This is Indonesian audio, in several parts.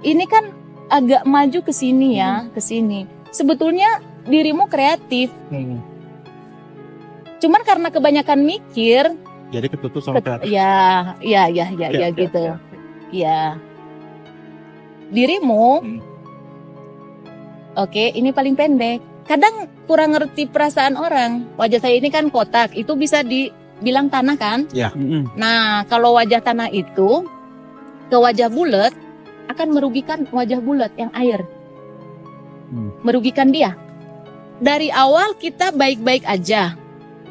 ini kan agak maju ke sini ya, ke sini. Sebetulnya dirimu kreatif. Cuman karena kebanyakan mikir, jadi ketutup sama kreatif. Ya gitu. Ya. Dirimu, oke, ini paling pendek. Kadang kurang ngerti perasaan orang. Wajah saya ini kan kotak, itu bisa dibilang tanah kan? Ya. Nah, kalau wajah tanah itu ke wajah bulat akan merugikan wajah bulat yang air. Merugikan dia. Dari awal kita baik-baik aja.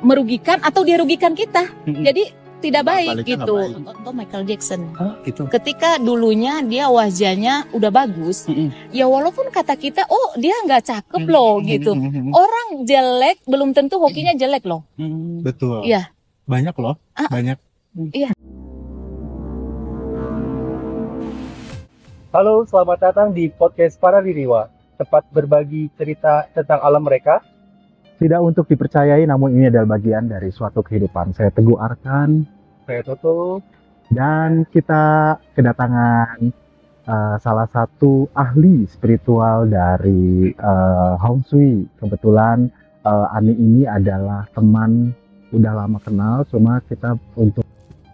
Merugikan atau dia rugikan kita. Jadi tidak baik gitu. Contoh Michael Jackson. Gitu. Ketika dulunya dia wajahnya udah bagus, ya walaupun kata kita, oh dia nggak cakep loh gitu. Orang jelek belum tentu hokinya jelek loh. Betul. Iya. Banyak loh. Banyak. Iya. Halo, selamat datang di podcast Para Diriwa, tempat berbagi cerita tentang alam mereka. Tidak untuk dipercayai, namun ini adalah bagian dari suatu kehidupan. Saya Teguh Arkan. Saya Toto. Dan kita kedatangan salah satu ahli spiritual dari Hong Shui. Kebetulan Ani ini adalah teman udah lama kenal, cuma kita untuk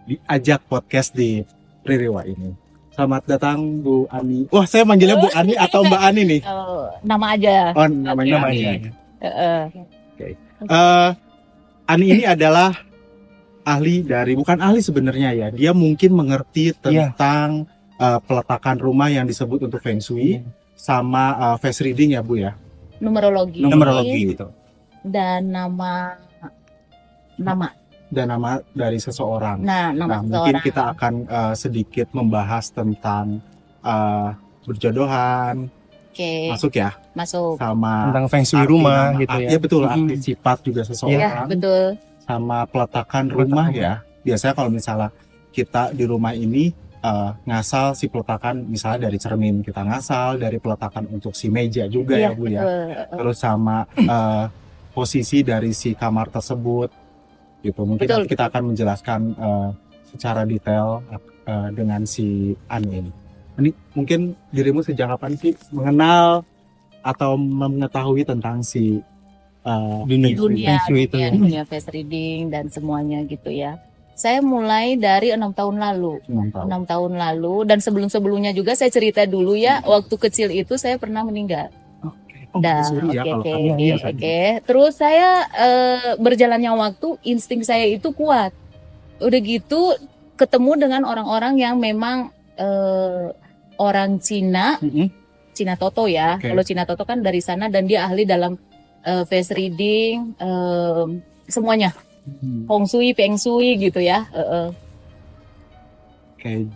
diajak podcast di Ririwa ini. Selamat datang Bu Ani. Wah, saya manggilnya Bu Ani atau Mbak Ani nih? Nama aja. Oh, namanya aja. Oke. Ani ini adalah ahli dari, bukan ahli sebenarnya ya. Dia mungkin mengerti tentang peletakan rumah yang disebut untuk Feng Shui sama face reading ya Bu ya. Numerologi gitu. Dan nama dari seseorang. Nama seseorang. Mungkin kita akan sedikit membahas tentang berjodohan. Oke. Masuk ya? Masuk. Sama tentang Feng Shui rumah gitu ya. Iya betul, arti sifat juga seseorang. Iya, betul. Sama peletakan rumah ya. Biasanya kalau misalnya kita di rumah ini ngasal si peletakan, misalnya dari cermin kita ngasal, dari peletakan untuk si meja juga ya Bu ya. Terus sama posisi dari si kamar tersebut gitu. Mungkin nanti kita akan menjelaskan secara detail dengan si Ani ini. Ini mungkin dirimu sejak kapan sih mengenal atau mengetahui tentang si dunia face reading dan semuanya gitu ya. Saya mulai dari 6 tahun lalu. 6 tahun lalu, dan sebelum-sebelumnya juga saya cerita dulu ya, waktu kecil itu saya pernah meninggal. Oke. Terus saya berjalannya waktu, insting saya itu kuat. Udah gitu ketemu dengan orang-orang yang memang orang Cina, Cina Toto ya. Kalau Cina Toto kan dari sana dan dia ahli dalam face reading, semuanya. Hong Shui, Feng Shui gitu ya.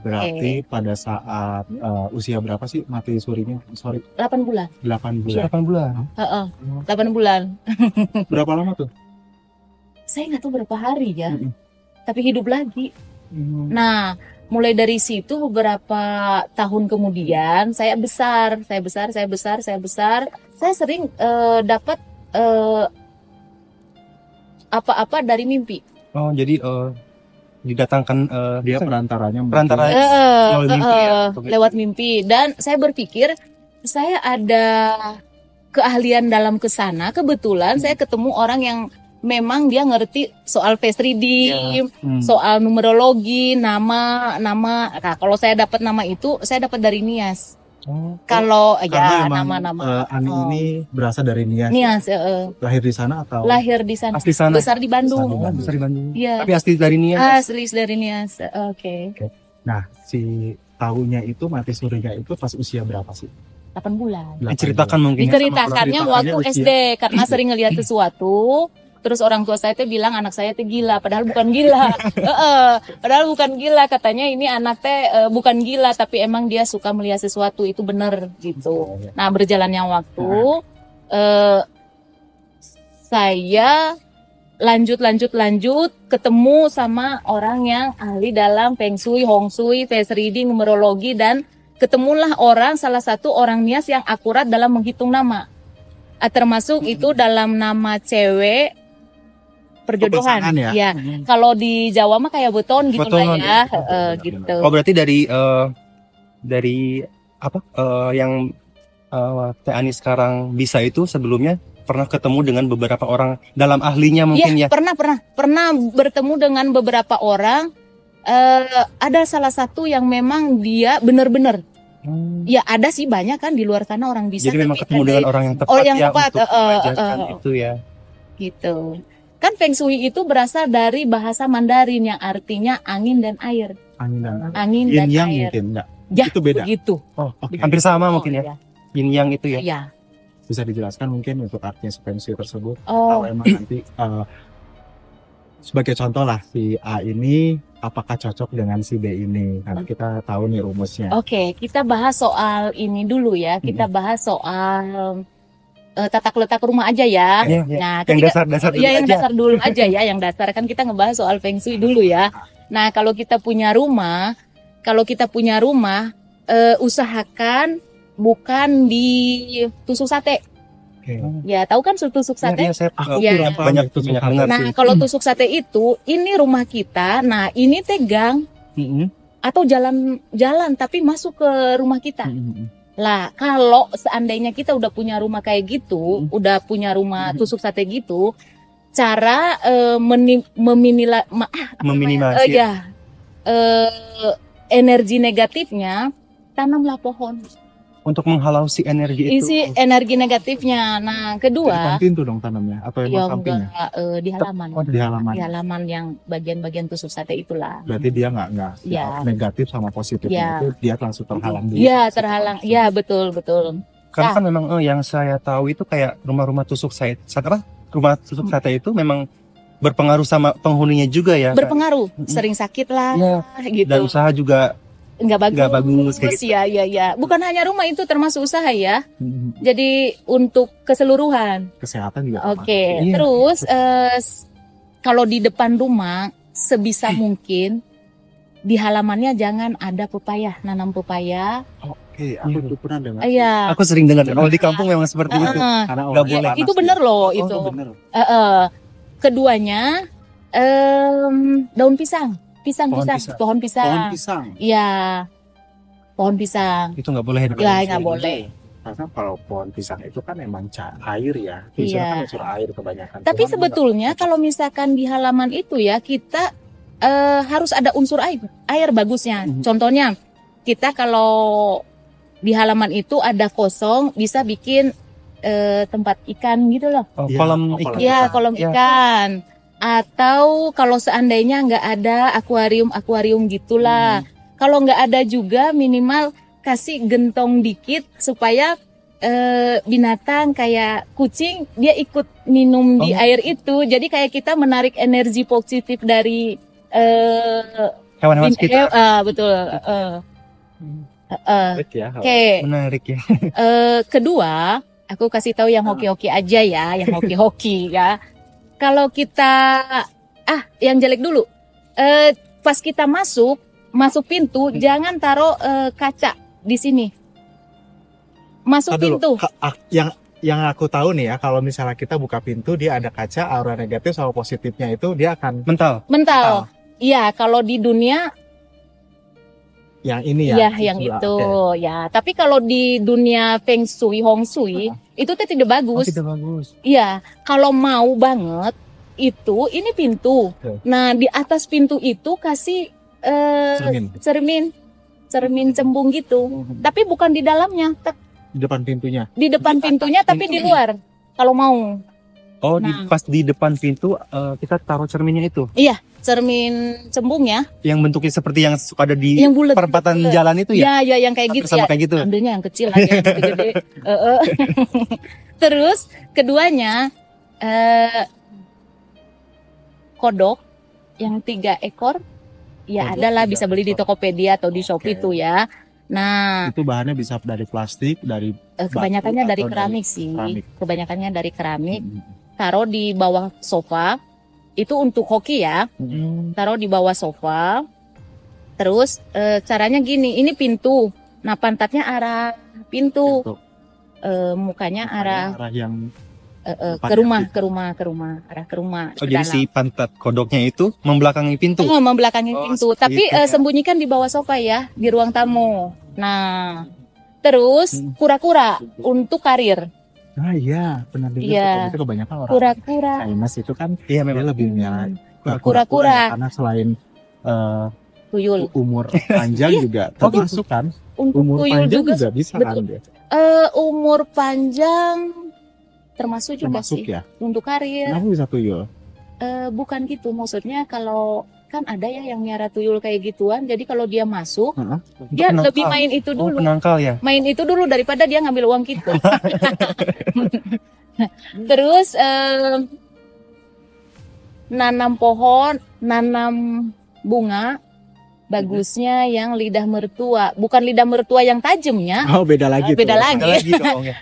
Berarti pada saat usia berapa sih mati surinya? 8 bulan. 8 bulan. 8 bulan. Berapa lama tuh? Saya nggak tahu berapa hari ya. Tapi hidup lagi. Nah, mulai dari situ beberapa tahun kemudian saya besar. Saya sering dapat apa-apa dari mimpi. Oh, jadi didatangkan dia perantaranya lewat mimpi. Dan saya berpikir saya ada keahlian dalam kesana. Kebetulan saya ketemu orang yang memang dia ngerti soal face reading, soal numerologi, nama. Nah, kalau saya dapat nama itu, saya dapat dari Nias. Kalau nama-nama Ani ini berasal dari Nias. Lahir di sana atau? Lahir di sana. Asli sana. Besar di Bandung. Besar di Bandung. Iya. Tapi asli dari Nias. Asli dari Nias. Oke. Nah, si tahunya itu mati surinya itu pas usia berapa sih? 8 bulan. Diceritakan mungkin. Diceritakannya waktu SD karena sering ngelihat sesuatu. Terus orang tua saya tuh bilang anak saya tuh gila, padahal bukan gila. Padahal bukan gila, katanya ini anak teh bukan gila, tapi emang dia suka melihat sesuatu, itu benar gitu. Nah, berjalannya waktu, saya lanjut ketemu sama orang yang ahli dalam Feng Shui, Hong Shui, face reading, numerologi, dan ketemulah salah satu orang Nias yang akurat dalam menghitung nama. Termasuk itu dalam nama cewek perjodohan ya. Kalau di Jawa mah kayak beton gitu lah ya. Gitu. Oh, berarti dari yang Teh Ani sekarang bisa itu sebelumnya pernah ketemu dengan beberapa orang dalam ahlinya mungkin ya? Pernah bertemu dengan beberapa orang. Ada salah satu yang memang dia benar-benar. Ya ada sih banyak kan di luar sana orang bisa. Jadi memang ketemu dengan orang yang tepat untuk mengajarkan itu ya. Gitu. Kan Feng Shui itu berasal dari bahasa Mandarin yang artinya angin dan air. Angin dan Yin yang air. mungkin enggak? Ya, itu beda. Begitu. Oh, hampir sama mungkin ya. Yin yang itu ya. Iya. Bisa dijelaskan mungkin untuk artinya Feng Shui tersebut? Oh. Kalau emang nanti sebagai contoh lah si A ini apakah cocok dengan si B ini? Karena kita tahu nih rumusnya. Oke, kita bahas soal ini dulu ya. Kita bahas soal tata letak rumah aja ya. Nah, yang dasar-dasar dulu yang aja. dasar dulu aja ya, yang dasar kan kita ngebahas soal Feng Shui dulu ya. Nah, kalau kita punya rumah, usahakan bukan di tusuk sate. Ya, tahu kan tusuk sate? Ya, saya Ya. banyak dengar Nah, sih. kalau tusuk sate itu, ini rumah kita. Nah, ini tegang atau jalan tapi masuk ke rumah kita. Lah, kalau seandainya kita udah punya rumah kayak gitu, udah punya rumah tusuk sate gitu, cara meminimalisir energi negatifnya, tanamlah pohon. untuk menghalau si energi itu. Isi energi negatifnya. Nah, Di kedua, depan pintu dong tanamnya atau ya emang sampingnya? enggak, di halaman. Di halaman. Di halaman yang bagian-bagian tusuk sate itulah. Berarti dia nggak Ya. negatif sama positifnya Ya. itu dia langsung terhalang dulu. Iya, terhalang. Iya, betul. Karena kan memang yang saya tahu itu kayak rumah-rumah tusuk sate. Rumah tusuk sate itu memang berpengaruh sama penghuninya juga ya. Berpengaruh, sering sakit lah, gitu. Dan usaha juga Nggak bagus kayak gitu. Ya. Bukan hanya rumah itu termasuk usaha ya. Jadi untuk keseluruhan. Kesehatan juga. Oke. Iya. Terus kalau di depan rumah sebisa mungkin di halamannya jangan ada pepaya, nanam pepaya. Oke, aku tuh pernah dengar. Iya. Aku sering dengar kalau di kampung memang seperti itu. Karena Nggak boleh. panas Itu ya. bener loh Oh, itu. bener. Keduanya daun pisang. Pohon Pohon pisang. pisang. Iya. Pohon pisang. Itu nggak boleh. Ya, nggak boleh. Karena kalau pohon pisang itu kan emang air ya. Pisang Iya. kan unsur air kebanyakan. Tapi Cuman sebetulnya kalau misalkan di halaman itu ya kita harus ada unsur air bagusnya. Contohnya kita kalau di halaman itu ada kosong bisa bikin tempat ikan gitu loh. Kolam ikan. Ya, kolam Ya. ikan. Atau kalau seandainya nggak ada akuarium gitulah. Kalau nggak ada juga minimal kasih gentong dikit supaya binatang kayak kucing dia ikut minum di air itu. Jadi kayak kita menarik energi positif dari Hewan-hewan sekitar. betul. menarik ya. Oke. Menarik ya. Kedua, aku kasih tahu yang hoki-hoki aja ya, yang hoki-hoki ya. Kalau kita yang jelek dulu. Pas kita masuk pintu jangan taruh kaca di sini. Masuk pintu. Yang aku tahu nih ya, kalau misalnya kita buka pintu dia ada kaca, aura negatif sama positifnya itu dia akan mental. Iya, kalau di dunia yang ini ya. yang sebelah. itu Oke. ya. Tapi kalau di dunia Feng Shui, Hong Shui itu tuh tidak bagus. Tidak bagus. Iya, kalau mau banget itu ini pintu. Nah, di atas pintu itu kasih cermin cembung gitu. Tapi bukan di dalamnya, Di depan pintunya. di depan pintunya tapi di luar. Kalau mau. Oh, Nah. pas di depan pintu kita taruh cerminnya itu. Iya, cermin cembung ya. Yang bentuknya seperti yang suka ada di Yang bulat. perempatan jalan itu ya? Ya, yang kayak gitu Sama ya. kayak gitu. Ambilnya yang kecil aja, yang gede. Terus keduanya kodok yang 3 ekor. Ya Kodok adalah 3 bisa beli di ekor. Tokopedia atau di Shopee Oke. tuh ya. Nah, Itu bahannya bisa dari plastik, dari kebanyakannya batu dari atau keramik sih. keramik. Kebanyakannya dari keramik. Taruh di bawah sofa. Itu untuk hoki ya. Taruh di bawah sofa. Terus caranya gini, ini pintu. Nah, pantatnya arah pintu. Untuk Mukanya arah yang ke rumah, arah ke rumah. Oh, ke jadi dalam. si pantat kodoknya itu membelakangi pintu. Membelakangi Oh, pintu, seperti tapi itu ya. sembunyikan di bawah sofa ya, di ruang tamu. Nah, Terus kura-kura untuk karir. Nah iya, benar juga. Iya. Itu kebanyakan orang Kura-kura. Chinese itu kan Iya dia memang. lebih merah. Kura-kura. Ya, karena selain Tuyul. umur panjang juga termasuk kan. Untuk Umur tuyul panjang juga. juga bisa kan betul. dia. Umur panjang termasuk juga Termasuk sih ya. untuk karir. Kenapa bisa tuyul? Bukan gitu, maksudnya kalau kan ada ya yang miara tuyul kayak gituan. Jadi kalau dia masuk, dia penangkal. lebih main itu Oh, dulu. penangkal ya. Main itu dulu daripada dia ngambil uang kita. Terus nanam pohon, nanam bunga, bagusnya yang lidah mertua. Bukan lidah mertua yang tajamnya, Oh beda lagi. beda tuh. lagi. Ada lagi dong ya.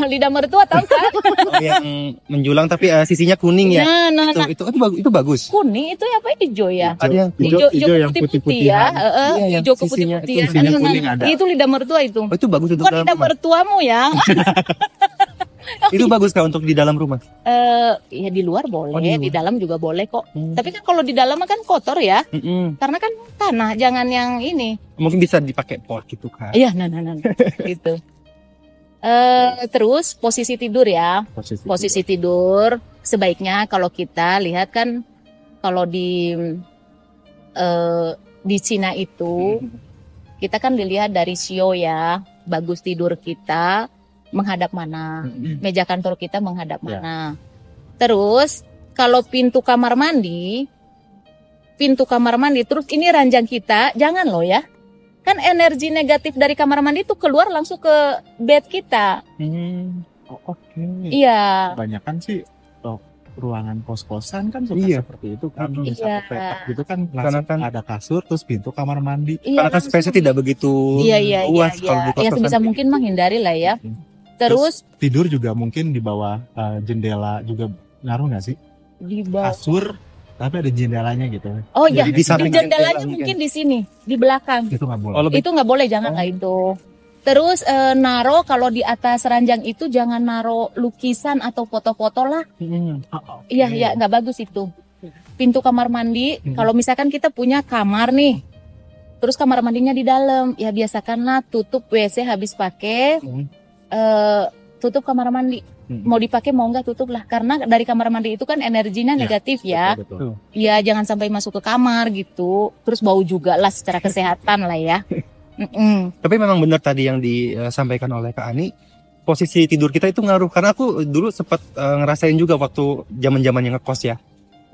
lidah mertua tahu kan? Oh, yang menjulang tapi sisinya kuning ya. Nah, Itu bagus. kuning itu apa hijau ya? Ada yang Hijau yang putih-putih putih-putihan. ya, Iya, yang hijau sisinya- keputih-putihan. sisinya kuning ada. Itu lidah mertua itu. Oh, itu bagus untuk Kok dalam lidah rumah. mertuamu ya? Itu bagus Kak untuk di dalam rumah. Ya di luar boleh, Oh, di luar. di dalam juga boleh kok. Tapi kan kalau di dalam kan kotor ya, karena kan tanah, jangan yang ini. Mungkin bisa dipakai pot gitu Kak. Iya, nah, gitu. Terus posisi tidur ya, posisi tidur sebaiknya kalau kita lihat kan kalau di Cina itu kita kan dilihat dari sio ya, bagus tidur kita menghadap mana, meja kantor kita menghadap Ya. mana. Terus kalau pintu kamar mandi terus ini ranjang kita, jangan loh ya. Kan energi negatif dari kamar mandi itu keluar langsung ke bed kita. Oh, oke. Iya. Kebanyakan sih ruangan kos-kosan kan suka Iya. seperti itu kan. Iya. Di satu petak gitu kan Karena langsung kan- ada kasur terus pintu kamar mandi. Iya, Karena kan space-nya tidak begitu Iya, luas kalau di Ya kos-kosan. sebisa mungkin mah hindari lah ya. Terus Tidur juga mungkin di bawah jendela juga ngaruh nggak sih? di bawah. Kasur tapi ada jendelanya gitu. Oh iya, Jadi di di samping jendelanya jendela mungkin di sini, di belakang. Itu nggak boleh. Oh, lebih Itu nggak boleh, jangan lah itu. Terus naro kalau di atas ranjang itu jangan naro lukisan atau foto-foto lah. Oh, oke. Iya, iya, nggak bagus itu. Pintu kamar mandi, kalau misalkan kita punya kamar nih, terus kamar mandinya di dalam, ya biasakanlah tutup WC habis pakai, tutup kamar mandi. Mau dipakai mau nggak tutup lah, karena dari kamar mandi itu kan energinya Ya, negatif ya. Betul. Ya jangan sampai masuk ke kamar gitu. Terus bau juga lah secara kesehatan lah ya. Tapi memang benar tadi yang disampaikan oleh Kak Ani, posisi tidur kita itu ngaruh. Karena aku dulu sempat ngerasain juga waktu zaman-zamannya ngekos ya.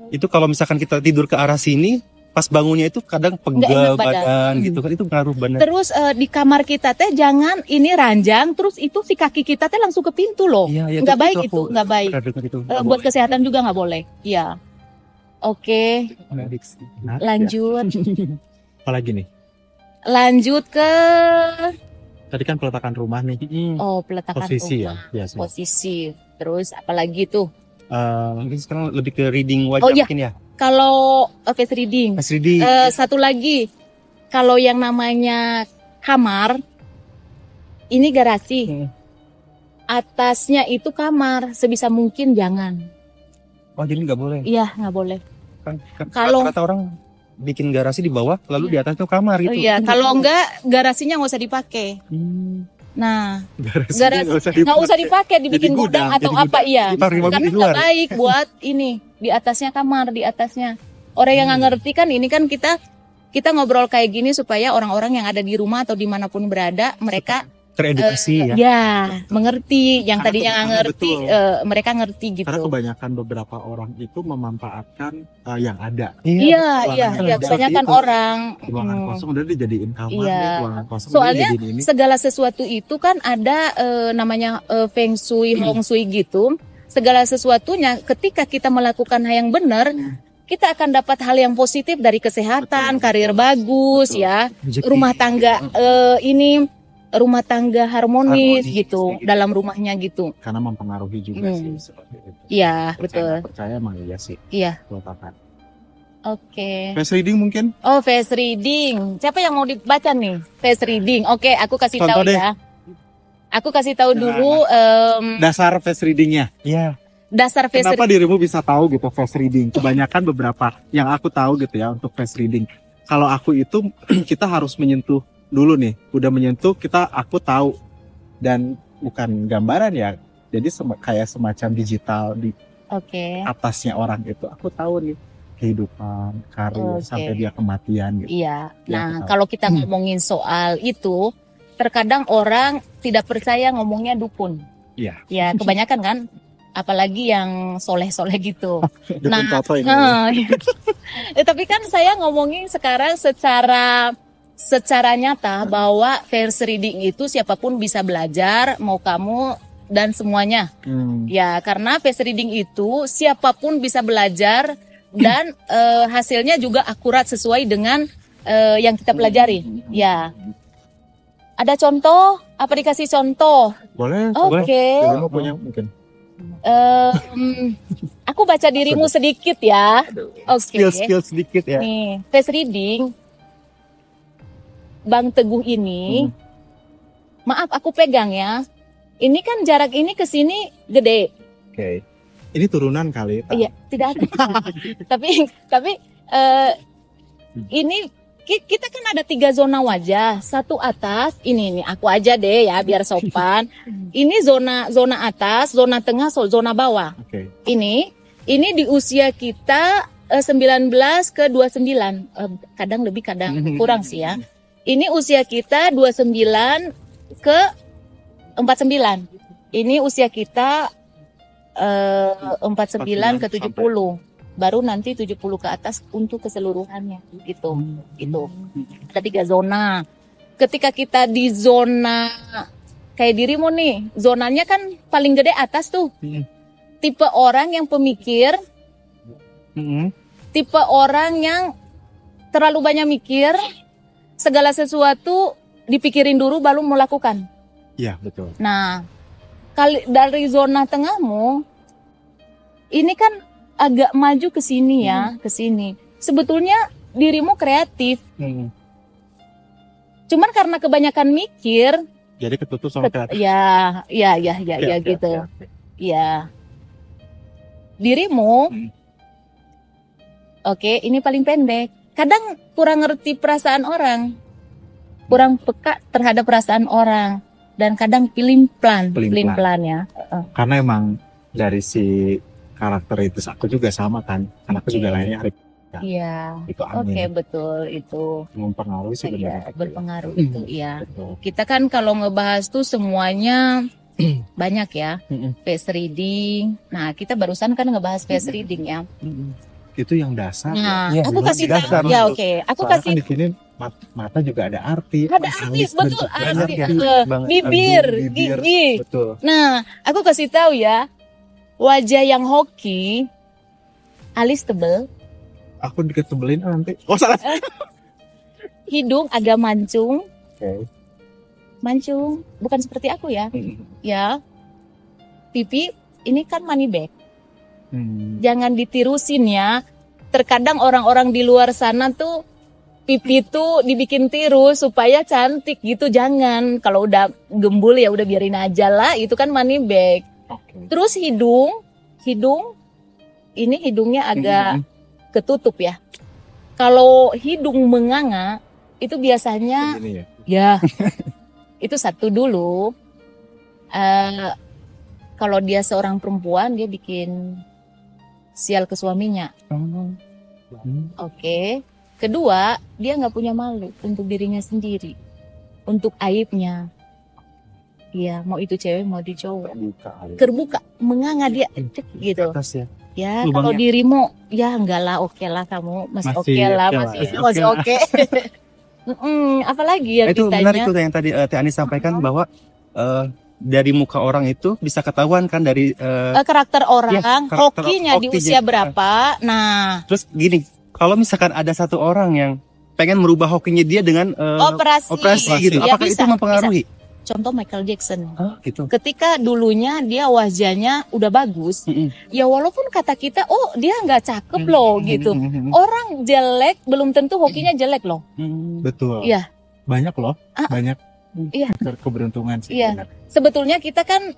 Itu kalau misalkan kita tidur ke arah sini, pas bangunnya itu kadang Nggak pegal enak badan. badan gitu kan, itu ngaruh benar. Terus di kamar kita teh jangan ini ranjang, terus itu si kaki kita teh langsung ke pintu loh. Iya, iya, Nggak baik aku itu, nggak baik. pernah dengar itu. Buat kesehatan juga nggak boleh. Iya. Oke, Nah, lanjut. apalagi nih? Lanjut ke Tadi kan peletakan rumah nih. peletakan Posisi rumah. ya biasanya. Posisi. Terus apalagi tuh? Mungkin sekarang lebih ke reading wajah Oh, iya. mungkin ya. Kalau face reading. Mas Ridi, Satu lagi, kalau yang namanya kamar, ini garasi. Atasnya itu kamar, sebisa mungkin jangan. oh jadi nggak boleh. Iya, nggak boleh. Kan Kalau- kata orang bikin garasi di bawah, lalu di atas itu kamar gitu. Oh iya, kalau enggak garasinya nggak usah dipakai. Nah, Garasinya nggak usah dipakai, dibikin Jadi gudang gudang, atau jadi apa iya. Dipakai mobil Karena di nggak luar. baik buat ini di atasnya kamar, di atasnya. Orang yang nggak ngerti kan ini kan kita ngobrol kayak gini supaya orang-orang yang ada di rumah atau dimanapun berada mereka Teredukasi ya. mengerti. Yang Karena tadinya nggak ngerti, betul. mereka ngerti gitu. Karena kebanyakan beberapa orang itu memanfaatkan yang ada. Iya, ruangan iya, yang kebanyakan seperti itu. orang. Ruangan kosong udah dijadiin kamar, Iya. nih, ruangan kosong Soalnya udah dijadiin ini. segala sesuatu itu kan ada namanya feng shui, hong shui gitu. Segala sesuatunya ketika kita melakukan hal yang benar, kita akan dapat hal yang positif dari kesehatan, karir bagus ya, rumah tangga rumah tangga harmonis gitu dalam rumahnya gitu. Karena mempengaruhi juga sih seperti itu. Iya, Percaya betul. nggak percaya emang iya sih Iya. peletakan. Oke. Face reading mungkin? Oh, face reading. Siapa yang mau dibaca nih? Face reading. Oke, aku kasih Contoh tahu deh. ya. Aku kasih tahu Nah. dulu Dasar face readingnya. Iya. dasar face Kenapa dirimu bisa tahu gitu face reading? Kebanyakan beberapa yang aku tahu gitu ya untuk face reading. Kalau aku itu kita harus menyentuh dulu nih udah menyentuh aku tahu, dan bukan gambaran ya, jadi kayak semacam digital di Oke. atasnya orang itu aku tahu nih kehidupan, karir, Oke. sampai dia kematian gitu. Iya. Ya, Nah, aku tahu. kalau kita ngomongin soal itu, terkadang orang tidak percaya ngomongnya dukun. Iya. Ya, kebanyakan kan, apalagi yang soleh-soleh gitu. Dukun Nah, Toto ini. Tapi kan saya ngomongin sekarang secara nyata bahwa face reading itu siapapun bisa belajar, mau kamu dan semuanya. Ya, karena face reading itu siapapun bisa belajar dan hasilnya juga akurat sesuai dengan yang kita pelajari. Ya. Ada contoh? Apa dikasih contoh? Boleh. Oke. Kamu punya mungkin. Aku baca dirimu sedikit ya. Oke. Skill sedikit ya. Nih, face reading Bang Teguh ini, maaf aku pegang ya. Ini kan jarak ini ke sini gede. Oke. Ini turunan kali. Iya, tidak ada. tapi ini kita kan ada 3 zona wajah. Satu atas, ini nih aku aja deh ya biar sopan. Ini zona atas, zona tengah, zona bawah. Oke. Ini di usia kita 19 ke 29. Kadang lebih kadang kurang sih ya. Ini usia kita 29 ke 49. Ini usia kita 49 ke 70. Baru nanti 70 ke atas untuk keseluruhannya gitu. Gitu. Ada 3 zona. Ketika kita di zona kayak dirimu nih, zonanya kan paling gede atas tuh. Tipe orang yang pemikir, tipe orang yang terlalu banyak mikir, segala sesuatu dipikirin dulu baru melakukan. Iya, betul. Nah, dari zona tengahmu, ini kan agak maju ke sini ya, ke sini. Sebetulnya dirimu kreatif. Cuman karena kebanyakan mikir, jadi ketutup sama kreatif. Ya, gitu. Ya. Dirimu, oke, ini paling pendek. Kadang kurang ngerti perasaan orang, kurang peka terhadap perasaan orang, dan kadang pelin-pelan ya. Karena emang dari si karakter itu aku juga sama kan, karena aku juga lainnya hari. Iya. Itu Oke, betul itu. Mempengaruhi sih benar. Iya, berpengaruh itu, iya. Kita kan kalau ngebahas tuh semuanya banyak ya, face reading. Nah, kita barusan kan ngebahas face reading ya. Itu yang dasar. Nah, ya. aku kasih dasar. ya oke. Aku soalnya kasih kan di sini mata juga ada arti. ada arti, betul, arti. Bibir, gigi. Betul. Nah, aku kasih tahu ya, wajah yang hoki, alis tebel, Aku diketebelin nanti. Oh salah. hidung agak mancung. Oke. Mancung, bukan seperti aku ya. Ya. Pipi ini kan money bag. Jangan ditirusin ya. Terkadang orang-orang di luar sana tuh pipi tuh dibikin tiru supaya cantik gitu. Jangan. Kalau udah gembul ya udah biarin aja lah. Itu kan money bag. Okay. Terus hidung ini hidungnya agak ketutup ya. Kalau hidung menganga itu biasanya Begini ya. ya itu satu dulu. Kalau dia seorang perempuan dia bikin sial ke suaminya. Oke. Kedua, dia nggak punya malu untuk dirinya sendiri, untuk aibnya. Iya, mau itu cewek mau di cowok. Terbuka, menganga dia gitu. Atas ya. Ya, Lubangnya. kalau dirimu ya enggak lah, oke lah kamu masih oke lah, masih oke. Apalagi ya Itu ditanya. benar itu yang tadi Teh Ani sampaikan bahwa dari muka orang itu bisa ketahuan kan dari karakter orang, karakter hokinya di hokinya. usia berapa. Nah, terus gini, kalau misalkan ada satu orang yang pengen merubah hokinya dia dengan operasi gitu, Ya, apakah bisa, itu mempengaruhi? Contoh Michael Jackson. Gitu. Ketika dulunya dia wajahnya udah bagus, ya walaupun kata kita, oh dia nggak cakep loh gitu. Orang jelek belum tentu hokinya jelek loh. Betul. Iya. Banyak loh, banyak. Iya. Keberuntungan sih. Iya. Benar. Sebetulnya kita kan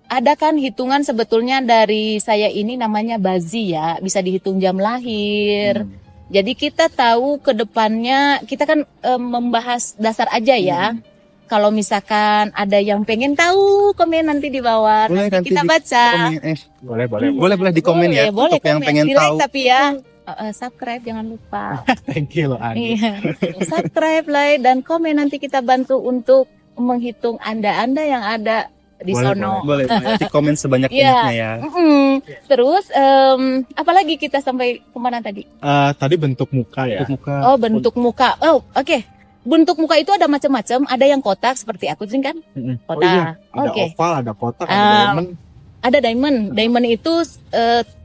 ada kan hitungan sebetulnya dari saya ini namanya bazi ya, bisa dihitung jam lahir. Jadi kita tahu ke depannya, kita kan membahas dasar aja ya. Kalau misalkan ada yang pengen tahu, komen nanti di bawah. Boleh, nanti kita baca. Boleh di komen ya. Boleh Untuk yang komen. pengen Di like tahu. tapi ya subscribe jangan lupa. Thank you loh Ani. Iya. Subscribe, like, dan komen, nanti kita bantu untuk menghitung Anda yang ada di sono. Boleh di komen sebanyak-banyaknya ya. Terus apalagi kita sampai kemana tadi? Tadi bentuk muka ya. Untuk muka. Oh, bentuk muka. Oh, oke. Bentuk muka itu ada macam-macam. Ada yang kotak seperti aku sih kan? Kotak. Oh iya, ada Oke. oval, ada kotak, ada diamond. Ada diamond. Diamond itu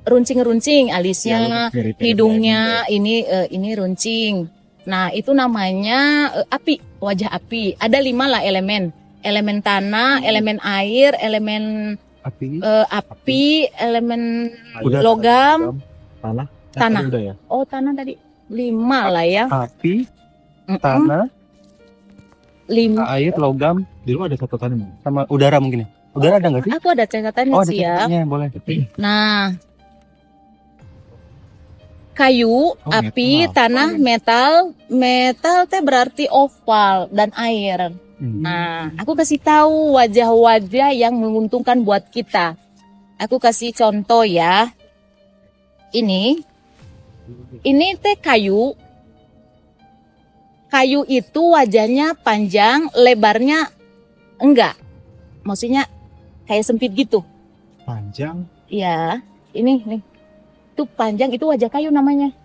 runcing-runcing alisnya, Ya, mirip-mirip hidungnya ini runcing. Nah, itu namanya api, wajah api. Ada 5 lah elemen. Elemen tanah, elemen air, elemen Api. api, elemen Udah, logam, tanah. Tanah. Udah ya. oh tanah tadi 5 lah ya. Api, tanah, 5. air, logam, Di rumah ada 1 tanah. sama udara mungkin ya. Udara ada nggak sih? Aku ada catatannya Oh, ada sih ya. catatannya, boleh. Nah, kayu, api, metal. tanah, metal teh berarti oval dan air. Nah, aku kasih tahu wajah-wajah yang menguntungkan buat kita. Aku kasih contoh ya. Ini teh kayu. Kayu itu wajahnya panjang, lebarnya enggak. Maksudnya kayak sempit gitu. Panjang. Ya, ini nih. Itu panjang, itu wajah kayu namanya.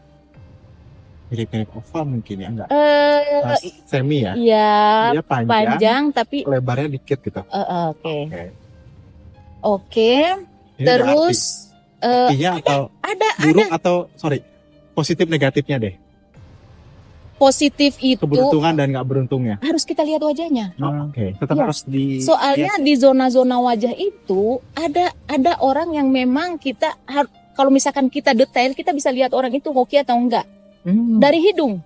Mirip-mirip oval mungkin ya. Enggak. Eh, Semi ya. ya, Dia panjang. panjang tapi Lebarnya dikit gitu. oke. Oke. Oke, Ini terus ada artinya atau ada buruk atau positif negatifnya deh. positif itu Keberuntungan dan nggak beruntungnya. harus kita lihat wajahnya. Oke. Tetap Iya. harus di. Soalnya di zona-zona wajah itu ada orang yang memang kita kalau misalkan kita detail, kita bisa lihat orang itu hoki atau enggak dari hidung.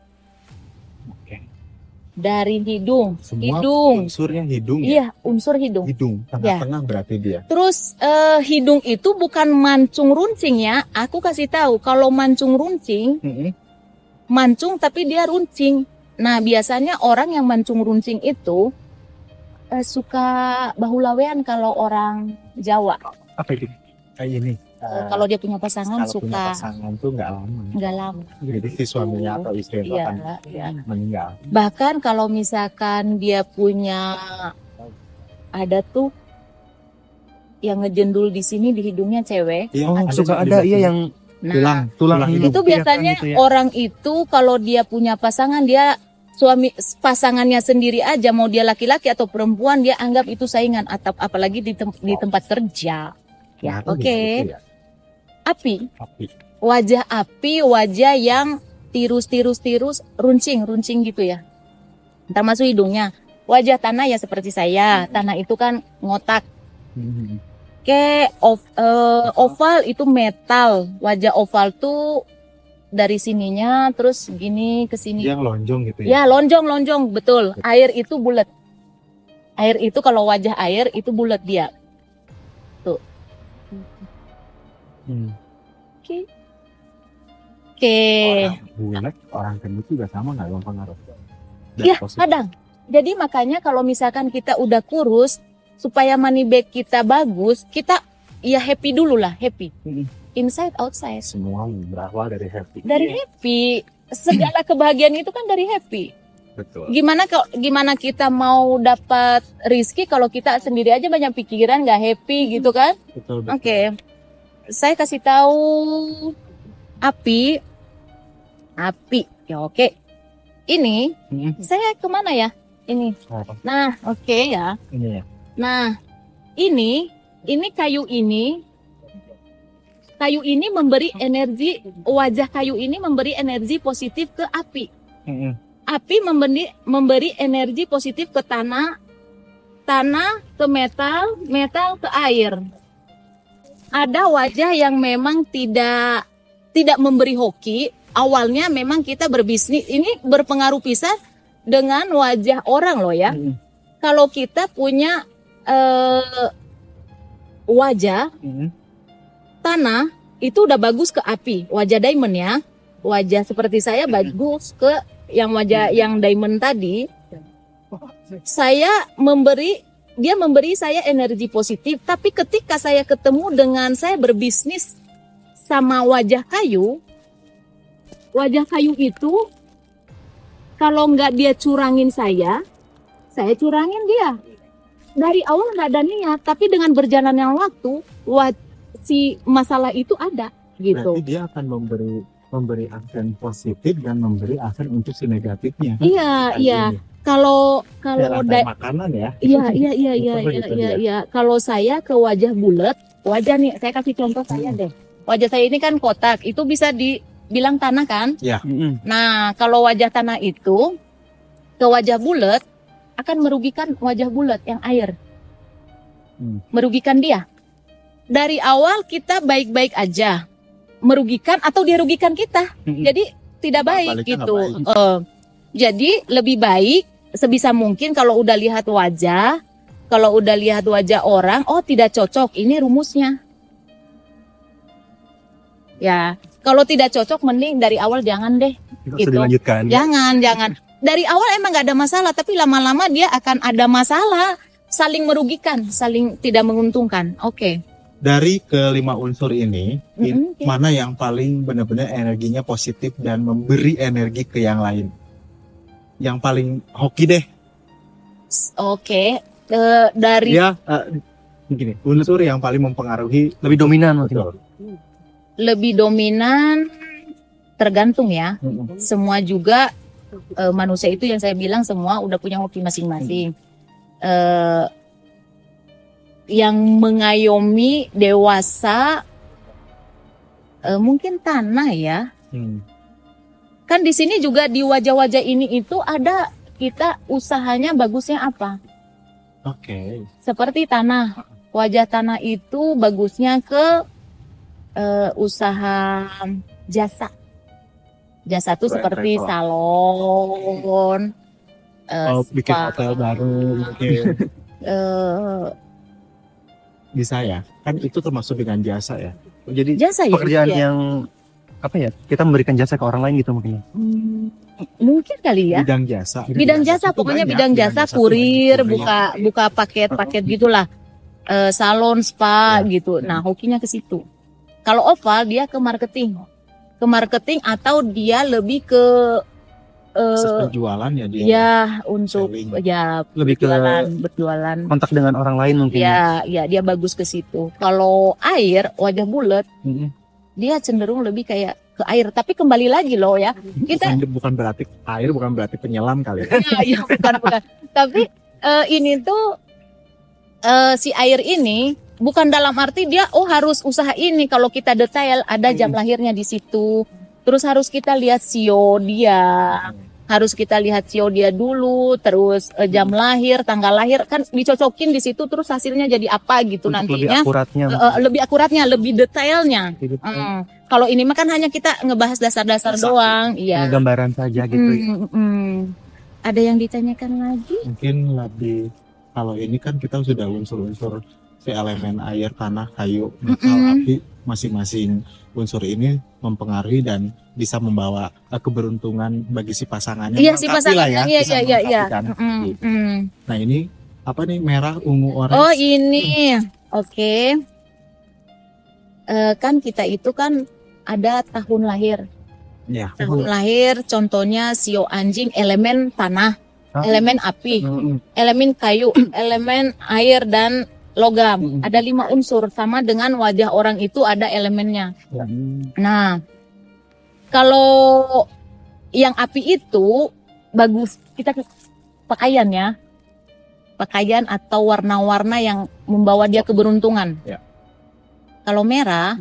Oke. Dari hidung, Semua hidung. unsurnya hidung ya. Iya, unsur hidung. Hidung tengah-tengah berarti dia. Terus hidung itu bukan mancung runcing ya. Aku kasih tahu kalau mancung runcing, mancung tapi dia runcing. Nah, biasanya orang yang mancung runcing itu suka bahulawean kalau orang Jawa. Apa itu? Kayak ini. Kalau dia punya pasangan Kalau punya suka pasangan tuh nggak lama. nggak lama. Jadi si suaminya atau istri itu Iya, akan iya. meninggal. Bahkan kalau misalkan dia punya ada tuh yang ngejendul di sini di hidungnya cewek. Iya, Oh, suka ada yang Nah, tulang hidup. itu biasanya gitu ya. orang itu kalau dia punya pasangan, dia pasangannya sendiri aja, mau dia laki-laki atau perempuan, dia anggap itu saingan, atau apalagi di tempat kerja. Ya, Nah, oke. gitu ya. Api, Api. api, wajah yang tirus, runcing gitu ya. Ntar masuk hidungnya. Wajah tanah ya seperti saya. Tanah itu kan ngotak. Kayak oval itu metal. Wajah oval tuh dari sininya terus gini ke sini. Dia yang lonjong gitu ya. Ya, lonjong, betul. Air itu bulat. Air itu kalau wajah air itu bulat dia. Tuh. Oke. Orang bulat, orang gendut juga sama nggak berpengaruh? Dan Iya, positif. kadang. Jadi makanya kalau misalkan kita udah kurus, supaya money bag kita bagus, kita ya happy dulu lah, happy. Inside, outside. Semua berawal dari happy. Dari happy. Segala kebahagiaan itu kan dari happy. Betul. Gimana kita mau dapat rizki kalau kita sendiri aja banyak pikiran, nggak happy gitu kan? Betul. Oke. Saya kasih tahu api. Ya oke. Ini saya kemana ya? Ini. Nah, oke ya. Ini ya. Nah, ini kayu ini memberi energi, wajah kayu ini memberi energi positif ke api. Api memberi energi positif ke tanah ke metal ke air. Ada wajah yang memang tidak memberi hoki. Awalnya memang kita berbisnis, ini berpengaruh pisah dengan wajah orang loh ya. Kalau kita punya wajah tanah itu udah bagus ke api, wajah diamond ya. wajah seperti saya bagus ke yang wajah yang diamond tadi, dia memberi saya energi positif. Tapi ketika saya ketemu dengan saya berbisnis sama wajah kayu itu kalau nggak dia curangin saya curangin dia. Dari awal nggak ada niat, tapi dengan berjalannya waktu, si masalah itu ada gitu. Berarti dia akan memberi aksen positif dan memberi aksen untuk si negatifnya. Iya. Kalau makanan ya. Iya. Kalau saya ke wajah bulat, wajah nih, saya kasih contoh saya deh. Wajah saya ini kan kotak, itu bisa dibilang tanah kan? Iya. Nah, kalau wajah tanah itu ke wajah bulat akan merugikan wajah bulat yang air. Merugikan dia. Dari awal kita baik-baik aja. Merugikan atau dia rugikan kita. Jadi tidak baik gitu. Jadi lebih baik sebisa mungkin kalau udah lihat wajah orang, oh tidak cocok, ini rumusnya. Ya, kalau tidak cocok mending dari awal jangan deh. Gitu. Dilanjutkan. Jangan. Dari awal emang gak ada masalah, tapi lama-lama dia akan ada masalah, saling merugikan, saling tidak menguntungkan. Oke. Dari kelima unsur ini, mana yang paling benar-benar energinya positif dan memberi energi ke yang lain? Yang paling hoki deh. Oke. Dari begini, unsur yang paling mempengaruhi lebih dominan mungkin. Lebih dominan tergantung ya. Semua juga manusia itu yang saya bilang semua udah punya hoki masing-masing. Yang mengayomi dewasa mungkin tanah ya. Kan di sini juga di wajah-wajah ini itu ada kita usahanya bagusnya apa? Oke. Seperti tanah. Wajah tanah itu bagusnya ke usaha jasa. Jasa tuh seperti salon, bikin hotel baru mungkin. Bisa ya, kan itu termasuk dengan jasa ya. Jadi jasa pekerjaan yang apa ya? Kita memberikan jasa ke orang lain gitu mungkin. Mungkin kali ya. Bidang jasa pokoknya bidang jasa, kurir, buka paket-paket gitulah. Salon, spa gitu. Nah, hokinya ke situ. Kalau Oval dia ke marketing. Atau dia lebih ke penjualan ya dia. Ya, untuk selling. Ya lebih berjualan. Kontak dengan orang lain mungkin. Ya, dia bagus ke situ. Kalau air, wajah bulat, dia cenderung lebih kayak ke air. Tapi kembali lagi loh ya, kita bukan berarti air, bukan berarti penyelam kali. Ya, bukan. Tapi ini tuh si air ini bukan dalam arti dia harus usaha ini. Kalau kita detail ada jam lahirnya di situ. Terus harus kita lihat sio dia. Harus kita lihat sio dia dulu, terus jam lahir, tanggal lahir kan dicocokin di situ terus hasilnya jadi apa gitu. Untuk nantinya. Lebih akuratnya, lebih detailnya. Kalau ini mah kan hanya kita ngebahas dasar-dasar doang, iya. Gambaran saja gitu. Ada yang ditanyakan lagi? Mungkin lebih kalau ini kan kita sudah unsur-unsur si elemen air, tanah, kayu, metal, api, masing-masing unsur ini mempengaruhi dan bisa membawa keberuntungan bagi si pasangannya. Iya, si pasangannya. Iya. Nah, ini apa nih, merah, ungu, orange? Oh, ini. Oke. Kan kita itu kan ada tahun lahir. Ya. Tahun lahir contohnya sio anjing elemen tanah, elemen api, elemen kayu, elemen air dan logam. Ada 5 unsur, sama dengan wajah orang itu ada elemennya. Nah, kalau yang api itu bagus kita pakaian ya, pakaian atau warna-warna yang membawa dia keberuntungan. Kalau merah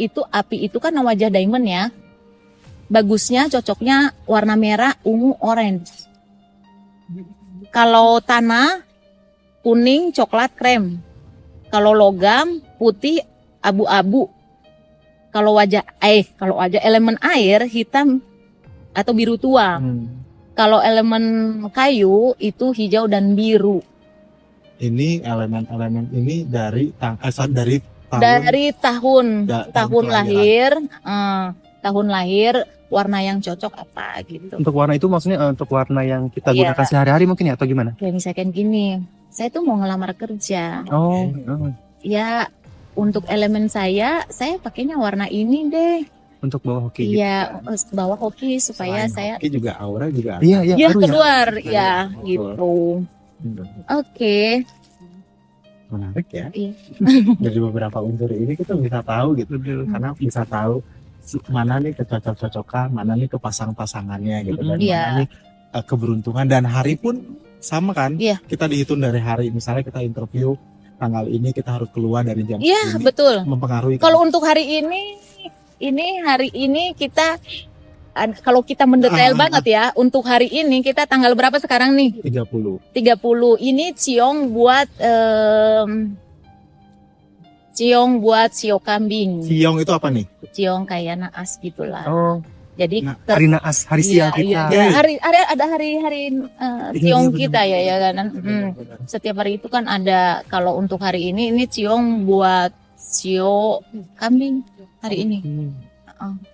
itu api itu kan wajah diamond ya, bagusnya cocoknya warna merah, ungu, orange. Kalau tanah kuning, coklat, krem. Kalau logam, putih, abu-abu. Kalau wajah elemen air, hitam atau biru tua. Kalau elemen kayu itu hijau dan biru. Ini elemen-elemen ini dari tahun lahir. tahun lahir, warna yang cocok apa gitu. Untuk warna itu maksudnya untuk warna yang kita Iya. gunakan sehari-hari mungkin ya atau gimana? Kayak misalkan gini, saya tuh mau ngelamar kerja. Oh, Ya, untuk elemen saya pakainya warna ini deh. untuk bawa hoki gitu. Iya, bawa hoki supaya Selain saya hoki juga aura juga Iya, iya, ya harus ya. keluar ya Betul. gitu. ada. Oke. Menarik ya. Iya. Dari beberapa unsur ini kita bisa tahu gitu, karena bisa tahu mana nih kecocok-cocokan, mana nih kepasang-pasangannya gitu, dan Iya. mana nih keberuntungan, dan hari pun sama kan. Iya. Kita dihitung dari hari, misalnya kita interview tanggal ini kita harus keluar dari jam Iya, segini, betul. mempengaruhi kan? Kalau untuk hari ini kita kalau kita mendetail banget ya, untuk hari ini kita tanggal berapa sekarang nih? 30. 30. Ini ciong buat sio kambing. Siong itu apa nih? Ciong kayak naas gitulah. Oh, Jadi Nah, hari naas, hari sial Iya, kita. iya. Ada hari ciong Iya, kita ya kan. Setiap hari itu kan ada. Kalau untuk hari ini ciong buat sio kambing hari ini.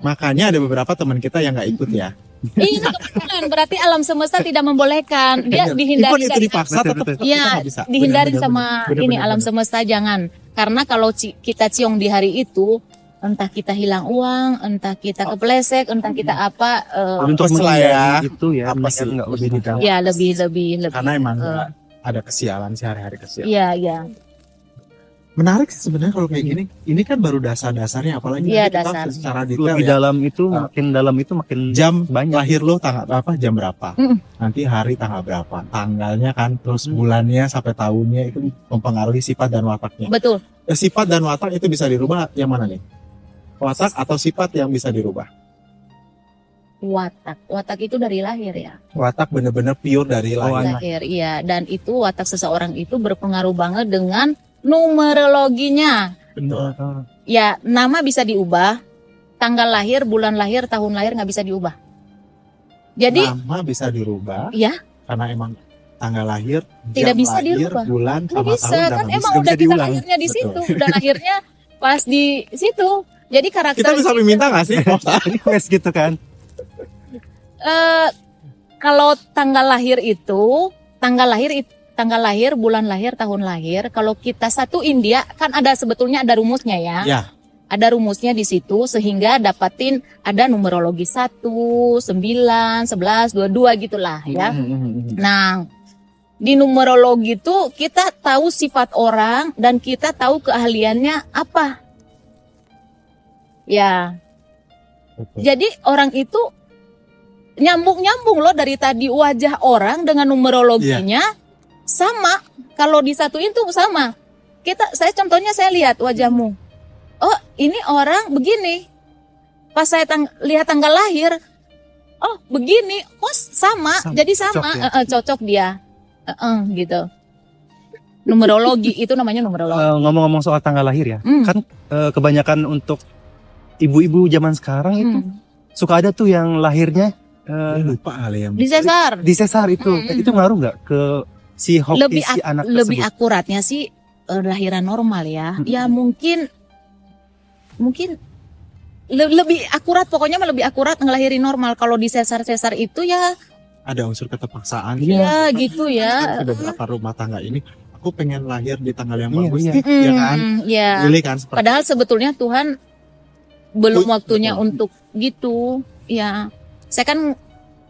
Makanya ada beberapa teman kita yang nggak ikut ya. Iya, kebetulan berarti alam semesta tidak membolehkan. Dia dihindari. Even itu dipaksa Betul, tetap betul. kita Iya, nggak bisa. dihindari Benar, sama benar, ini benar, alam benar. semesta, jangan. Karena kalau kita ciong di hari itu, entah kita hilang uang, entah kita kepleset, entah kita apa, Untuk Apes lah ya. menghindari itu ya, Apa sih? nggak Lebih usah. di dalam. ya lebih. Karena emang ada kesialan sehari-hari kesialan. Iya. Menarik sih sebenarnya kalau kayak gini. Ini kan baru dasar-dasarnya, apalagi Iya, nanti kita dasar. secara detail Lebih ya. dalam itu, makin dalam itu makin Jam banyak. lahir lo tanggal berapa, jam berapa, nanti hari tanggal berapa, tanggalnya kan, terus bulannya sampai tahunnya itu mempengaruhi sifat dan wataknya. Betul. Sifat dan watak itu bisa dirubah yang mana nih? Watak atau sifat yang bisa dirubah? Watak itu dari lahir ya. Watak bener-bener pure dari lahir. Lahir, iya. Dan itu watak seseorang itu berpengaruh banget dengan numerologinya. Betul. Ya, nama bisa diubah, tanggal lahir, bulan lahir, tahun lahir nggak bisa diubah. Jadi, Nama bisa dirubah ya karena emang tanggal lahir, Tidak jam bisa lahir, dirubah. bulan nggak sama bisa tahun kan nggak emang bisa. udah bisa kita diulang. lahirnya di Betul. situ, udah lahirnya pas di situ. Jadi karakter Kita bisa meminta nggak sih? request gitu kan. Kalau tanggal lahir, bulan lahir, tahun lahir. Kalau kita satuin dia kan ada sebetulnya ada rumusnya ya. Ya. Ada rumusnya di situ sehingga dapatin ada numerologi 1, 9, 11, 22 gitulah ya. Nah, di numerologi itu kita tahu sifat orang dan kita tahu keahliannya apa. Ya. Betul. Jadi orang itu nyambung loh dari tadi wajah orang dengan numerologinya sama. Kalau disatuin tuh sama. Saya contohnya saya lihat wajahmu. Oh, ini orang begini. Pas saya lihat tanggal lahir, oh begini, oh sama. Jadi sama, cocok dia. Gitu. Numerologi itu namanya numerologi. Ngomong-ngomong soal tanggal lahir ya, Hmm. kan kebanyakan untuk ibu-ibu zaman sekarang itu suka ada tuh yang lahirnya Lupa kali ya. Di sesar. di sesar itu. Itu ngaruh nggak ke si hoki Lebih si anak lebih tersebut? akuratnya sih lahiran normal ya. Ya mungkin lebih akurat, pokoknya mah lebih akurat ngelahirin normal. Kalau di sesar itu ya Ada unsur keterpaksaan. ya gitu ya. Ada beberapa rumah tangga ini, aku pengen lahir di tanggal yang Iya, bagus iya. nih, ya kan? Ya. Pilih kan seperti Padahal sebetulnya Tuhan belum Betul. waktunya untuk gitu. Ya. Saya kan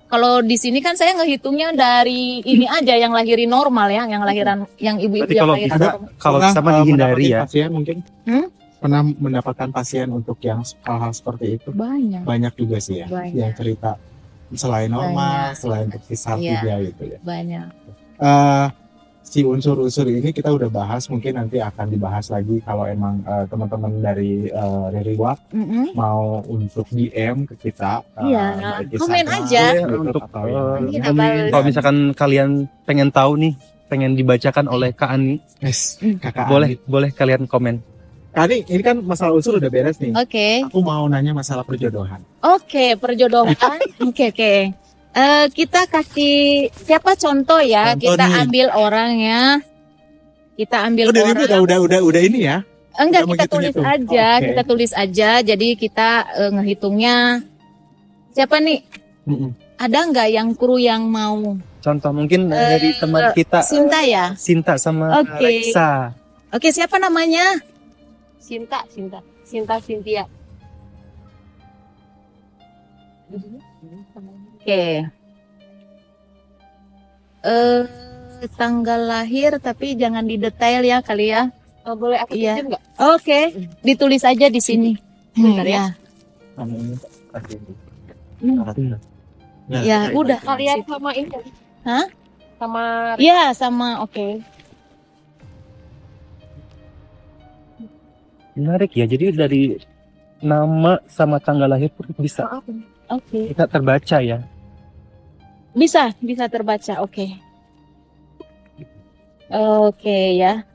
kalau di sini kan saya ngehitungnya dari ini aja yang lahirin normal ya, yang lahiran yang ibu-ibu Berarti yang kalau lahirin bisa- normal. Kalau Pernah, sama dihindari mendapatkan ya. pasien mungkin pernah mendapatkan pasien untuk yang hal-hal seperti itu. Banyak. Banyak juga sih ya Banyak. yang cerita selain normal, Banyak. selain berkisar Iya. juga gitu ya. Banyak. Si unsur-unsur ini kita udah bahas, mungkin nanti akan dibahas lagi kalau emang teman-teman dari Ririwa mau untuk DM ke kita. Iya, baik komen Instagram, aja. YouTube, Untuk atau yang lain. Iya, apa- kalau misalkan kalian pengen tahu nih, pengen dibacakan oleh Kak Ani, Yes, Kakak boleh kalian komen. Kak Ani, ini kan masalah unsur udah beres nih. Oke. Aku mau nanya masalah perjodohan. Oke, perjodohan. Oke. Kita kasih siapa contoh ya? Contoh Kita nih. ambil orangnya. Kita ambil Oh, dari ibu orang. udah ini ya. Enggak, Udah mau kita tulis gitu-gitu. aja, Oke. kita tulis aja. Jadi kita ngehitungnya siapa nih? Ada nggak yang kru yang mau? Contoh mungkin dari teman kita Sinta ya? Sinta sama Oke. Reksa. Oke, siapa namanya? Sinta Cynthia. Oke. Tanggal lahir tapi jangan didetail ya kali ya. Oh, boleh aku Iya. pinjam nggak? Oke, ditulis aja di sini. Bentar ya. Ya, udah. Kalian sama ini. Hah? Sama Iya, sama. Oke. Menarik ya. Jadi dari nama sama tanggal lahir pun bisa Oke. kita terbaca ya. Bisa terbaca. Oke. Oke ya.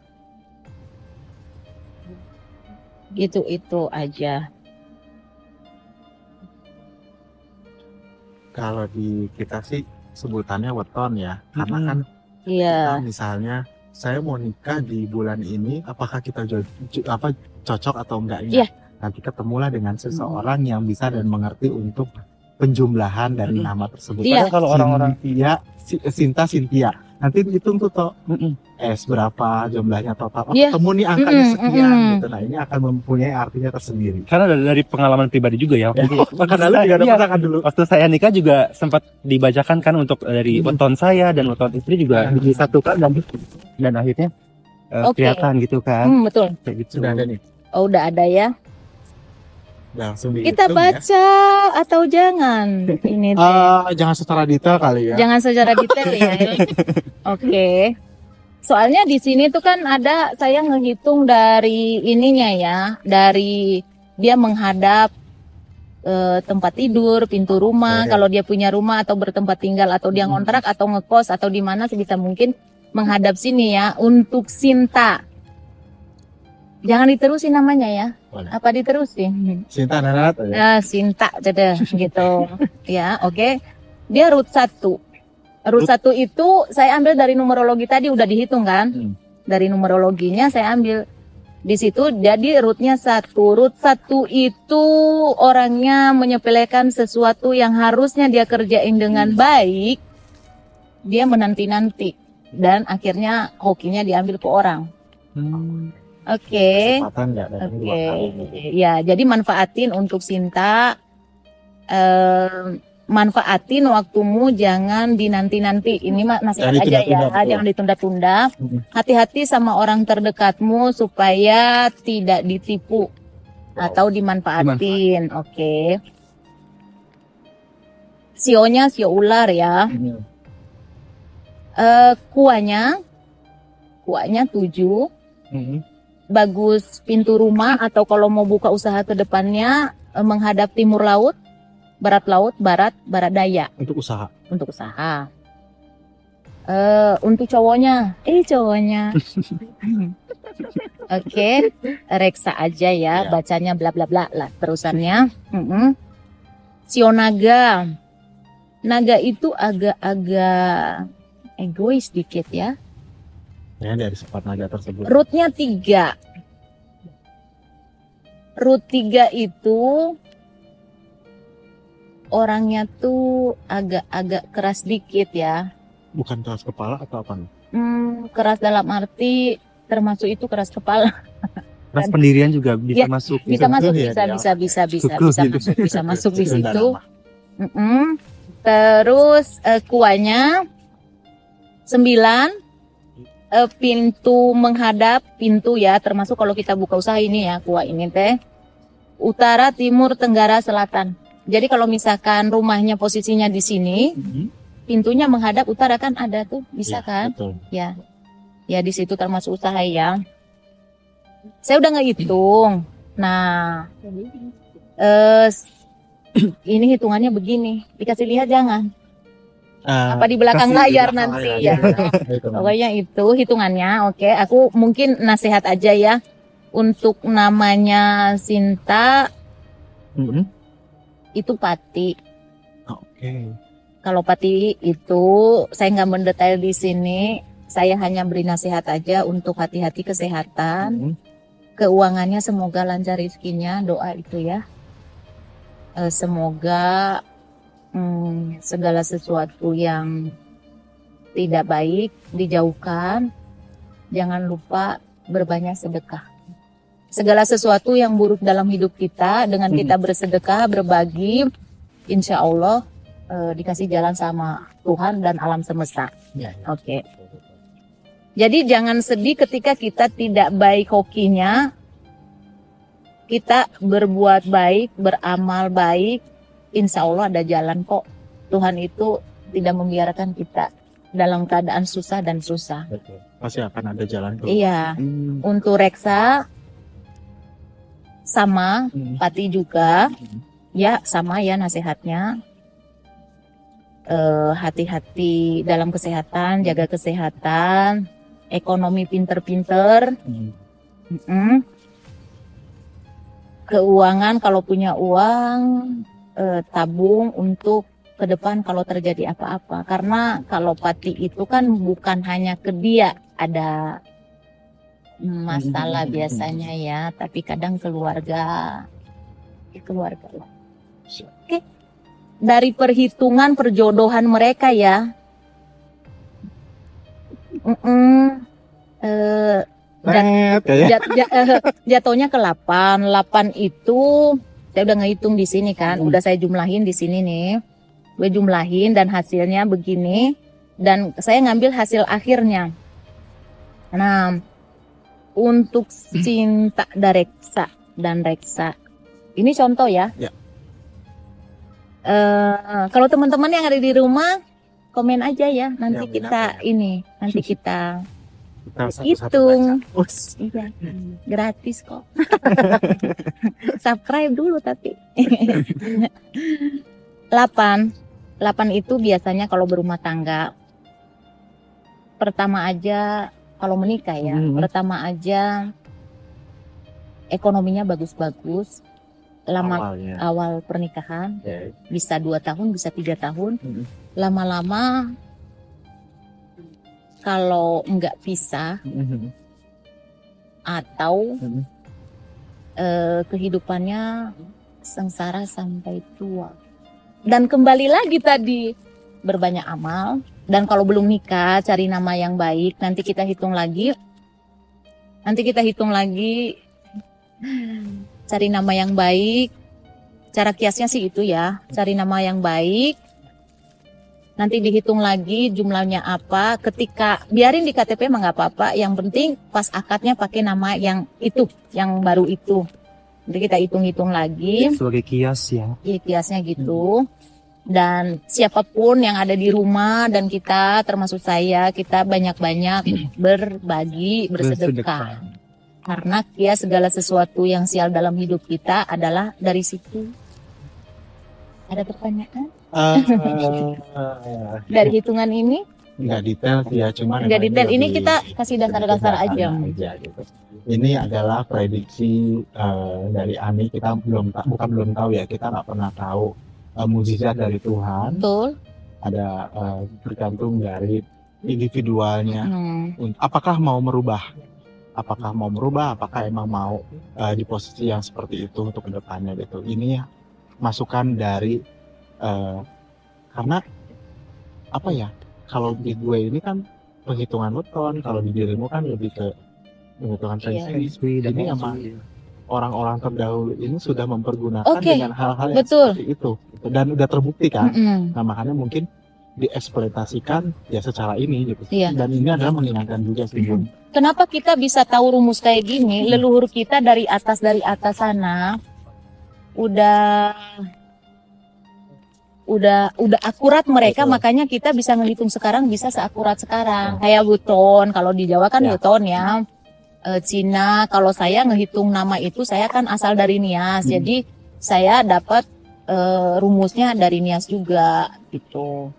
Gitu itu aja. Kalau di kita sih sebutannya weton ya, karena kan Iya. misalnya saya mau nikah di bulan ini, apakah kita cocok atau enggaknya? Iya. Nanti ketemulah dengan seseorang yang bisa dan mengerti untuk penjumlahan dari nama tersebut. Iya. Padahal kalau orang-orang Sinta Cynthia, nanti hitung tuh berapa jumlahnya total. Oh, Iya. ketemu nih angkanya sekian Mm-mm. gitu. Nah ini akan mempunyai artinya tersendiri. karena dari pengalaman pribadi juga ya. Karena lu juga ada Iya. pasangan dulu. Waktu saya nikah juga sempat dibacakan kan untuk dari weton saya dan weton istri juga disatukan dan akhirnya Oke. kelihatan gitu kan. Betul. Kayak gitu. Sudah ada nih. Oh, udah ada ya. Langsung Kita dihitung ya. baca atau jangan? Ini teh. Jangan secara detail kali ya. Jangan secara detail ya. Oke. Soalnya di sini tuh kan ada saya ngehitung dari ininya ya, dari dia menghadap tempat tidur, pintu rumah, Oke. kalau dia punya rumah atau bertempat tinggal atau dia ngontrak atau ngekos atau di mana sebisa mungkin menghadap sini ya. Untuk Sinta. Jangan diterusin namanya ya. Boleh. Apa diterusin? Sinta Nanat. Sinta jadi gitu. Ya, oke. Dia root 1. Root 1 itu saya ambil dari numerologi tadi udah dihitung kan? Dari numerologinya saya ambil di situ jadi rootnya 1. Root 1 itu orangnya menyepelekan sesuatu yang harusnya dia kerjain dengan baik. Dia menanti-nanti dan akhirnya hokinya diambil ke orang. Oke. Kesempatan nggak dari dua Oke, kali. ya jadi manfaatin untuk Sinta, manfaatin waktumu jangan dinanti-nanti. Ini mah nasihat Jangan aja ya, ditunda-tunda, betul. jangan ditunda-tunda. Hati-hati sama orang terdekatmu supaya tidak ditipu atau dimanfaatin. Oke. Sionya sio ular ya. Kuahnya 7. Bagus pintu rumah atau kalau mau buka usaha ke depannya menghadap timur laut, barat daya Untuk usaha. untuk usaha. Untuk cowoknya. Oke, reksa aja ya, bacanya bla bla bla lah terusannya. Sionaga. Naga itu agak-agak egois dikit ya. Ya dari sifat naga tersebut. Rootnya 3. Root 3 itu orangnya tuh agak-agak keras dikit ya. Bukan keras kepala atau apa nih? Keras dalam arti termasuk itu keras kepala. Keras pendirian juga bisa Ya, masuk. Bisa masuk, ya, bisa masuk di Itu situ. nama. Terus kuahnya 9. Pintu menghadap pintu ya, termasuk kalau kita buka usaha ini ya, kuah ini teh. Utara, timur, tenggara, selatan. Jadi kalau misalkan rumahnya posisinya di sini, pintunya menghadap utara kan ada tuh, bisa Ya, kan? Betul. Ya. Ya di situ termasuk usaha ya. Saya udah ngehitung. Nah, ini hitungannya begini. Dikasih lihat jangan. Apa di belakang kasih layar di belakang nanti layar. ya. Pokoknya itu hitungannya. Oke, aku mungkin nasihat aja ya. Untuk namanya Sinta itu Pati. Oke. Kalau Pati itu saya nggak mendetail di sini. Saya hanya beri nasihat aja untuk hati-hati kesehatan. keuangannya semoga lancar rezekinya, doa itu ya. Semoga segala sesuatu yang tidak baik dijauhkan. Jangan lupa berbanyak sedekah. Segala sesuatu yang buruk dalam hidup kita, dengan kita bersedekah, berbagi, insya Allah dikasih jalan sama Tuhan dan alam semesta. Oke. Jadi jangan sedih ketika kita tidak baik hokinya. Kita berbuat baik, beramal baik, insya Allah ada jalan kok. Tuhan itu tidak membiarkan kita dalam keadaan susah dan susah. Betul. Pasti akan ada jalan keluar. Iya. Untuk Reksa sama, Pati juga, ya sama ya nasihatnya. Hati-hati dalam kesehatan, jaga kesehatan, ekonomi pinter-pinter. Keuangan kalau punya uang, tabung untuk ke depan kalau terjadi apa-apa. Karena kalau Pati itu kan bukan hanya ke dia ada masalah biasanya ya, tapi kadang keluarga. Oke. Dari perhitungan perjodohan mereka ya. Jatuhnya ke 8. 8 itu saya udah ngehitung di sini kan, udah saya jumlahin di sini nih. Gue jumlahin dan hasilnya begini, dan saya ngambil hasil akhirnya. Nah, untuk Cinta dan Reksa, ini contoh ya. Kalau teman-teman yang ada di rumah komen aja ya, nanti kita hitung. Iya, gratis kok. Subscribe dulu tapi. 8 itu biasanya kalau berumah tangga. Pertama aja kalau menikah ya, pertama aja ekonominya bagus-bagus. Awal pernikahan bisa 2 tahun, bisa 3 tahun. Lama-lama kalau enggak pisah atau kehidupannya sengsara sampai tua. Dan kembali lagi tadi, berbanyak amal. Dan kalau belum nikah, cari nama yang baik. Nanti kita hitung lagi. Cari nama yang baik. Cara kiasnya sih itu ya. Cari nama yang baik. Nanti dihitung lagi jumlahnya apa. Ketika biarin di KTP mah nggak apa-apa. Yang penting pas akadnya pakai nama yang itu, yang baru itu. Nanti kita hitung-hitung lagi. Sebagai kias ya. Iya, kiasnya gitu. Dan siapapun yang ada di rumah dan kita, termasuk saya, kita banyak-banyak berbagi, bersedekah. Karena ya segala sesuatu yang sial dalam hidup kita adalah dari situ. Ada pertanyaan? Dari hitungan ini? Nggak detail ya, cuman nggak detail. Ini kita kasih dasar-dasar aja. Gitu. Ini adalah prediksi dari Ani. Kita belum tahu ya. Kita nggak pernah tahu mukjizat dari Tuhan. Betul. Ada bergantung dari individualnya. Apakah mau merubah? Apakah emang mau di posisi yang seperti itu untuk kedepannya gitu. Ini masukan dari karena apa ya? Kalau di gue ini kan penghitungan weton, kalau di dirimu kan lebih ke penghitungan feng-shui. Jadi sama orang-orang terdahulu ini sudah mempergunakan dengan hal-hal yang seperti itu dan udah terbukti kan. Nah makanya mungkin dieksploitasikan ya secara ini gitu. Dan ini adalah mengingatkan juga sih Bun. Kenapa kita bisa tahu rumus kayak gini? Leluhur kita dari atas sana udah akurat mereka, makanya kita bisa ngehitung sekarang bisa seakurat sekarang. Kayak weton, kalau di Jawa kan weton ya. Cina, kalau saya ngehitung nama itu saya kan asal dari Nias. Jadi saya dapat rumusnya dari Nias juga gitu.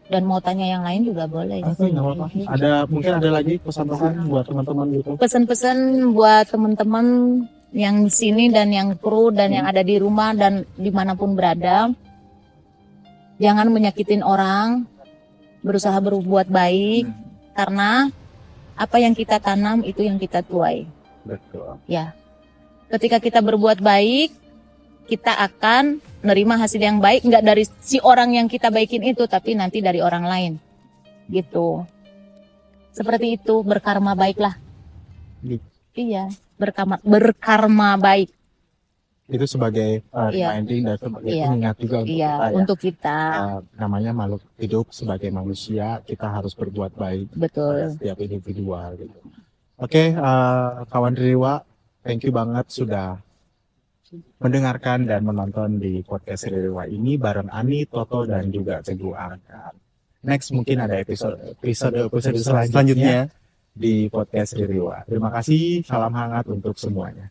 Dan mau tanya yang lain juga boleh. Mungkin ada lagi pesan-pesan buat teman-teman gitu. Pesan-pesan buat teman-teman yang sini dan yang kru dan yang ada di rumah dan dimanapun berada. Jangan menyakitin orang, berusaha berbuat baik, karena apa yang kita tanam itu yang kita tuai. Betul. Ya, ketika kita berbuat baik, kita akan nerima hasil yang baik, nggak dari si orang yang kita baikin itu, tapi nanti dari orang lain. Gitu. Seperti itu, berkarma baiklah. Iya, berkarma baik. Itu sebagai Iya. reminding dan sebagai Iya. pengingat juga untuk Iya, kita ya. untuk kita. Namanya makhluk hidup, sebagai manusia kita harus berbuat baik pada Betul. setiap individual gitu. Oke, kawan Ririwa, thank you banget sudah mendengarkan dan menonton di podcast Ririwa ini bareng Ani, Toto, dan juga Teguh Arkan. Next mungkin ada episode selanjutnya Selanjutnya. di podcast Ririwa. Terima kasih, salam hangat untuk semuanya.